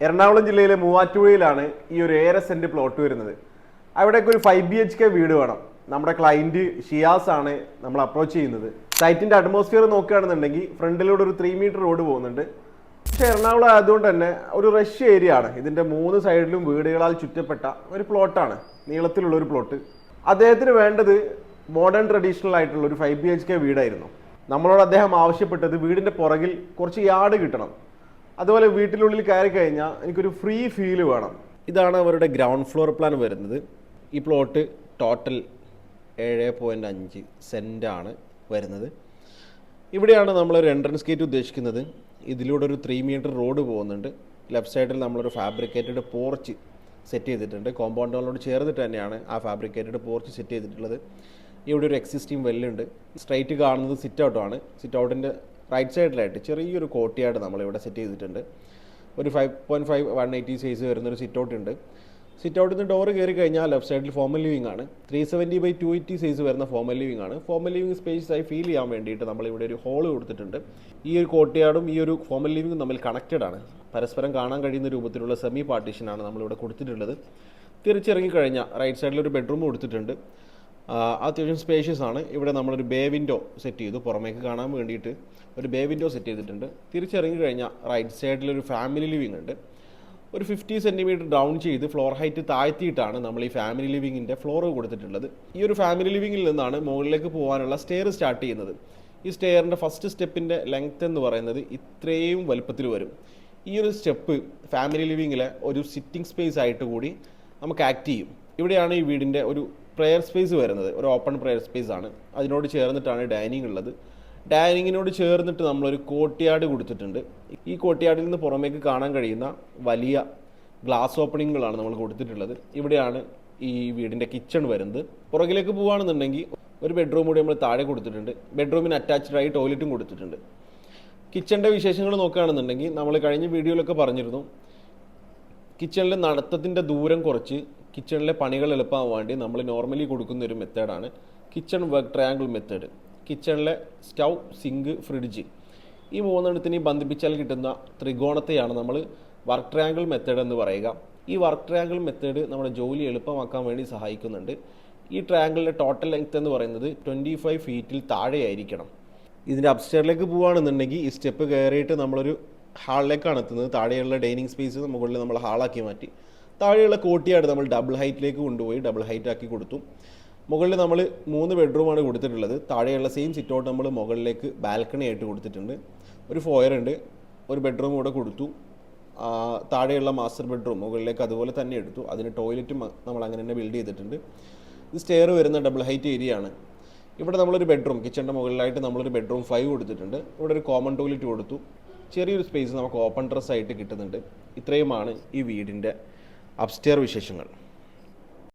എറണാകുളം ജില്ലയിലെ മൂവാറ്റുപുഴയിലാണ് ഈ ഒരു 1.5 സെന്റ് പ്ലോട്ട് വരുന്നത്. അവിടേക്ക് ഒരു 5 BHK വീട് വേണം. നമ്മുടെ ക്ലയന്റ് ഷിയാസ് ആണ് നമ്മൾ അപ്രോച്ച് ചെയ്യുന്നത്. സൈറ്റിന്റെ അറ്റ്മോസ്ഫിയർ നോക്കുകയാണെന്നുണ്ടെങ്കിൽ ഫ്രണ്ടിലൂടെ ഒരു 3 മീറ്റർ റോഡ് പോകുന്നുണ്ട്. പക്ഷേ എറണാകുളം ആയതുകൊണ്ട് തന്നെ ഒരു റഷ് ഏരിയ ആണ്. ഇതിന്റെ 3 സൈഡിലും വീടുകളാൽ ചുറ്റപ്പെട്ട ഒരു പ്ലോട്ടാണ്, നീളത്തിലുള്ള ഒരു പ്ലോട്ട്. അദ്ദേഹത്തിന് വേണ്ടത് മോഡേൺ ട്രഡീഷണൽ ആയിട്ടുള്ള ഒരു 5 BHK വീടായിരുന്നു. നമ്മളോട് അദ്ദേഹം ആവശ്യപ്പെട്ടത് വീടിന്റെ പുറകിൽ കുറച്ച് യാർഡ് കിട്ടണം, അതുപോലെ വീട്ടിനുള്ളിൽ കയറി കഴിഞ്ഞാൽ എനിക്കൊരു ഫ്രീ ഫീൽ വേണം. ഇതാണ് അവരുടെ ഗ്രൗണ്ട് ഫ്ലോർ പ്ലാൻ വരുന്നത്. ഈ പ്ലോട്ട് ടോട്ടൽ 7.5 സെൻറ്റാണ് വരുന്നത്. ഇവിടെയാണ് നമ്മളൊരു എൻട്രൻസ് ഗേറ്റ് ഉദ്ദേശിക്കുന്നത്. ഇതിലൂടെ ഒരു 3 മീറ്റർ റോഡ് പോകുന്നുണ്ട്. ലെഫ്റ്റ് സൈഡിൽ നമ്മളൊരു ഫാബ്രിക്കേറ്റഡ് പോർച്ച് സെറ്റ് ചെയ്തിട്ടുണ്ട്. കോമ്പൗണ്ടുകളോട് ചേർന്നിട്ട് തന്നെയാണ് ആ ഫാബ്രിക്കേറ്റഡ് പോർച്ച് സെറ്റ് ചെയ്തിട്ടുള്ളത്. ഇവിടെ ഒരു എക്സിസ്റ്റിംഗ് വെല്ലുണ്ട്. സ്ട്രൈറ്റ് കാണുന്നത് സിറ്റ് ഔട്ടാണ്. സിറ്റ് ഔട്ടിൻ്റെ റൈറ്റ് സൈഡിലായിട്ട് ചെറിയൊരു കോർട്ട്യാർഡ് നമ്മളിവിടെ സെറ്റ് ചെയ്തിട്ടുണ്ട്. ഒരു 5.5 180 സൈസ് വരുന്നൊരു സിറ്റ് ഔട്ട് ഉണ്ട്. സിറ്റ് ഔട്ടിൽ നിന്ന് ഡോറ് കയറി കഴിഞ്ഞാൽ ലെഫ്റ്റ് സൈഡിൽ ഫോമൽ ലിവിംഗ് ആണ്. 370/280 സൈസ് വരുന്ന ഫോമൽ ലിവിംഗ് ആണ്. ഫോമൽ ലിവിംഗ് സ്പേസ് ആയി ഫീൽ ചെയ്യാൻ വേണ്ടിയിട്ട് നമ്മളിവിടെ ഒരു ഹോള് കൊടുത്തിട്ടുണ്ട്. ഈ ഒരു കോർട്ട്യാർഡും ഈ ഒരു ഫോമൽ ലിവിംഗും തമ്മിൽ കണക്റ്റഡ് ആണ്. പരസ്പരം കാണാൻ കഴിയുന്ന രൂപത്തിലുള്ള സെമി പാർട്ടീഷനാണ് നമ്മളിവിടെ കൊടുത്തിട്ടുള്ളത്. തിരിച്ചിറങ്ങി കഴിഞ്ഞാൽ റൈറ്റ് സൈഡിൽ ഒരു ബെഡ്റൂം കൊടുത്തിട്ടുണ്ട്. അത്യാവശ്യം സ്പേഷ്യസ് ആണ്. ഇവിടെ നമ്മളൊരു ബേ വിൻഡോ സെറ്റ് ചെയ്തു, പുറമേക്ക് കാണാൻ വേണ്ടിയിട്ട് ഒരു ബേ വിൻഡോ സെറ്റ് ചെയ്തിട്ടുണ്ട്. തിരിച്ചിറങ്ങി കഴിഞ്ഞാൽ റൈറ്റ് സൈഡിലൊരു ഫാമിലി ലിവിംഗ് ഉണ്ട്. ഒരു 50 സെൻറ്റിമീറ്റർ ഡൗൺ ചെയ്ത് ഫ്ലോർ ഹൈറ്റ് താഴ്ത്തിയിട്ടാണ് നമ്മൾ ഈ ഫാമിലി ലിവിങ്ങിൻ്റെ ഫ്ലോർ കൊടുത്തിട്ടുള്ളത്. ഈ ഒരു ഫാമിലി ലിവിങ്ങിൽ നിന്നാണ് മുകളിലേക്ക് പോകാനുള്ള സ്റ്റെയർ സ്റ്റാർട്ട് ചെയ്യുന്നത്. ഈ സ്റ്റെയറിൻ്റെ ഫസ്റ്റ് സ്റ്റെപ്പിൻ്റെ ലെങ്ത് എന്ന് പറയുന്നത് ഇത്രയും വലുപ്പത്തിൽ വരും. ഈ ഒരു സ്റ്റെപ്പ് ഫാമിലി ലിവിങ്ങിലെ ഒരു സിറ്റിംഗ് സ്പേസ് ആയിട്ട് കൂടി നമുക്ക് ആക്ട് ചെയ്യും. ഇവിടെയാണ് ഈ വീടിൻ്റെ ഒരു പ്രെയർ സ്പേസ് വരുന്നത്. ഒരു ഓപ്പൺ പ്രെയർ സ്പേസ് ആണ്. അതിനോട് ചേർന്നിട്ടാണ് ഡൈനിങ് ഉള്ളത്. ഡൈനിങ്ങിനോട് ചേർന്നിട്ട് നമ്മളൊരു കോർട്ട്യാർഡ് കൊടുത്തിട്ടുണ്ട്. ഈ കോർട്ട്യാർഡിൽ നിന്ന് പുറമേക്ക് കാണാൻ കഴിയുന്ന വലിയ ഗ്ലാസ് ഓപ്പണിങ്ങുകളാണ് നമ്മൾ കൊടുത്തിട്ടുള്ളത്. ഇവിടെയാണ് ഈ വീടിൻ്റെ കിച്ചൺ വരുന്നത്. പുറകിലേക്ക് പോകുകയാണെന്നുണ്ടെങ്കിൽ ഒരു ബെഡ്റൂം കൂടി നമ്മൾ താഴെ കൊടുത്തിട്ടുണ്ട്. ബെഡ്റൂമിന് അറ്റാച്ച്ഡായി ടോയ്ലറ്റും കൊടുത്തിട്ടുണ്ട്. കിച്ചണിൻ്റെ വിശേഷങ്ങൾ നോക്കുകയാണെന്നുണ്ടെങ്കിൽ നമ്മൾ കഴിഞ്ഞ വീഡിയോയിലൊക്കെ പറഞ്ഞിരുന്നു, കിച്ചണിലെ നടത്തത്തിൻ്റെ ദൂരം കുറച്ച് കിച്ചണിലെ പണികൾ എളുപ്പമാകാൻ വേണ്ടി നമ്മൾ നോർമലി കൊടുക്കുന്ന ഒരു മെത്തേഡാണ് കിച്ചൺ വർക്ക് ട്രയാങ്കിൾ മെത്തേഡ്. കിച്ചണിലെ സ്റ്റൗ, സിങ്ക്, ഫ്രിഡ്ജ് ഈ 3 ബന്ധിപ്പിച്ചാൽ കിട്ടുന്ന ത്രികോണത്തെയാണ് നമ്മൾ വർക്ക് ട്രയാങ്കിൾ മെത്തേഡ് എന്ന് പറയുക. ഈ വർക്ക് ട്രയാങ്കിൾ മെത്തേഡ് നമ്മുടെ ജോലി എളുപ്പമാക്കാൻ വേണ്ടി സഹായിക്കുന്നുണ്ട്. ഈ ട്രയാങ്കിളിൻ്റെ ടോട്ടൽ ലെങ്ത് എന്ന് പറയുന്നത് 25 ഫീറ്റിൽ താഴെയായിരിക്കണം. ഇതിൻ്റെ അപ്സ്റ്റെയറിലേക്ക് പോവുകയാണെന്നുണ്ടെങ്കിൽ ഈ സ്റ്റെപ്പ് കയറിയിട്ട് നമ്മളൊരു ഹാളിലേക്കാണ് എത്തുന്നത്. താഴെയുള്ള ഡൈനിങ് സ്പേസ് മുകളിൽ നമ്മൾ ഹാളാക്കി മാറ്റി. താഴെയുള്ള കോർട്ട്യാർഡ് നമ്മൾ ഡബിൾ ഹൈറ്റിലേക്ക് കൊണ്ടുപോയി ഡബിൾ ഹൈറ്റ് ആക്കി കൊടുത്തു. മുകളിൽ നമ്മൾ 3 ബെഡ്റൂമാണ് കൊടുത്തിട്ടുള്ളത്. താഴെയുള്ള സെയിം സിറ്റ് ഔട്ട് നമ്മൾ മുകളിലേക്ക് ബാൽക്കണി ആയിട്ട് കൊടുത്തിട്ടുണ്ട്. ഒരു ഫോയർ ഉണ്ട്, ഒരു ബെഡ്റൂം കൂടെ കൊടുത്തു. താഴെയുള്ള മാസ്റ്റർ ബെഡ്റൂം മുകളിലേക്ക് അതുപോലെ തന്നെ എടുത്തു. അതിന് ടോയ്ലറ്റും നമ്മൾ അങ്ങനെ തന്നെ ബിൽഡ് ചെയ്തിട്ടുണ്ട്. ഇത് സ്റ്റെയർ വരുന്ന ഡബിൾ ഹൈറ്റ് ഏരിയ ആണ്. ഇവിടെ നമ്മളൊരു ബെഡ്റൂം, കിച്ചണിൻ്റെ മുകളിലായിട്ട് നമ്മളൊരു ബെഡ്റൂം 5 കൊടുത്തിട്ടുണ്ട്. ഇവിടെ ഒരു കോമൺ ടോയ്ലറ്റ് കൊടുത്തു. ചെറിയൊരു സ്പേസ് നമുക്ക് ഓപ്പൺ ഡ്രസ് ആയിട്ട് കിട്ടുന്നുണ്ട്. ഇത്രയുമാണ് ഈ വീടിൻ്റെ അപ്സ്റ്റെയർ വിശേഷങ്ങൾ.